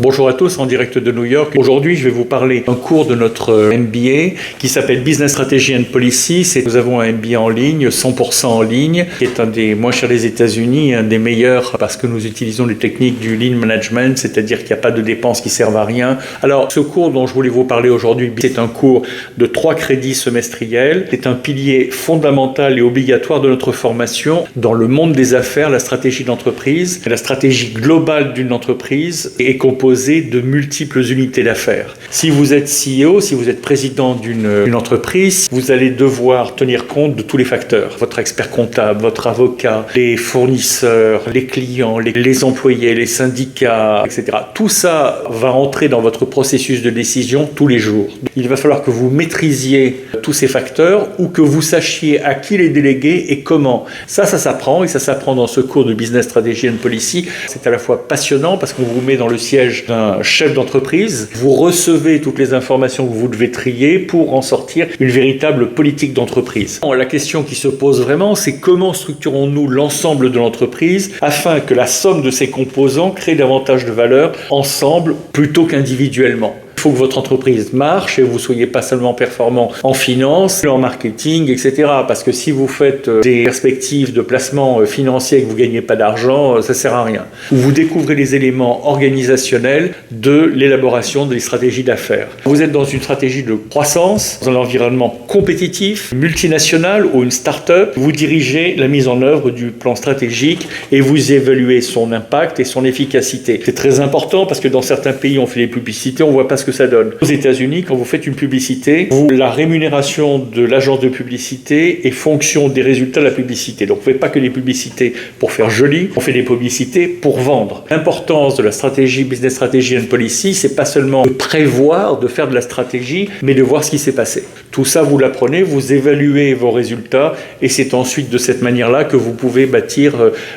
Bonjour à tous, en direct de New York. Aujourd'hui, je vais vous parler d'un cours de notre MBA qui s'appelle Business Strategy and Policy. Nous avons un MBA en ligne, 100% en ligne, qui est un des moins chers des États-Unis, un des meilleurs parce que nous utilisons les techniques du Lean Management, c'est-à-dire qu'il n'y a pas de dépenses qui servent à rien. Alors, ce cours dont je voulais vous parler aujourd'hui, c'est un cours de 3 crédits semestriels. C'est un pilier fondamental et obligatoire de notre formation dans le monde des affaires, la stratégie d'entreprise. La stratégie globale d'une entreprise est composée de multiples unités d'affaires. Si vous êtes CEO, si vous êtes président d'une entreprise, vous allez devoir tenir compte de tous les facteurs. Votre expert comptable, votre avocat, les fournisseurs, les clients, les employés, les syndicats, etc. Tout ça va entrer dans votre processus de décision tous les jours. Il va falloir que vous maîtrisiez tous ces facteurs ou que vous sachiez à qui les déléguer et comment. Ça s'apprend et ça s'apprend dans ce cours de Business Strategy and Policy. C'est à la fois passionnant parce qu'on vous met dans le siège d'un chef d'entreprise. Vous recevez toutes les informations que vous devez trier pour en sortir une véritable politique d'entreprise. La question qui se pose vraiment, c'est comment structurons-nous l'ensemble de l'entreprise afin que la somme de ses composants crée davantage de valeur ensemble plutôt qu'individuellement. Il faut que votre entreprise marche et vous ne soyez pas seulement performant en finance, en marketing, etc. Parce que si vous faites des perspectives de placement financier et que vous ne gagnez pas d'argent, ça ne sert à rien. Vous découvrez les éléments organisationnels de l'élaboration des stratégies d'affaires. Vous êtes dans une stratégie de croissance, dans un environnement compétitif, multinational ou une start-up. Vous dirigez la mise en œuvre du plan stratégique et vous évaluez son impact et son efficacité. C'est très important parce que dans certains pays, on fait des publicités, on ne voit pas ce que ça donne. Aux États-Unis, quand vous faites une publicité, la rémunération de l'agence de publicité est fonction des résultats de la publicité. Donc, vous ne faites pas que des publicités pour faire joli, on fait des publicités pour vendre. L'importance de la stratégie, Business Strategy and Policy, c'est pas seulement de prévoir, de faire de la stratégie, mais de voir ce qui s'est passé. Tout ça, vous l'apprenez, vous évaluez vos résultats et c'est ensuite de cette manière-là que vous pouvez bâtir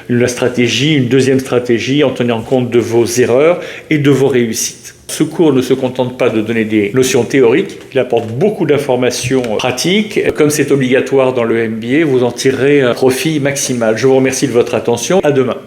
une stratégie, une deuxième stratégie en tenant compte de vos erreurs et de vos réussites. Ce cours ne se contente pas de donner des notions théoriques, il apporte beaucoup d'informations pratiques. Comme c'est obligatoire dans le MBA, vous en tirerez un profit maximal. Je vous remercie de votre attention. À demain.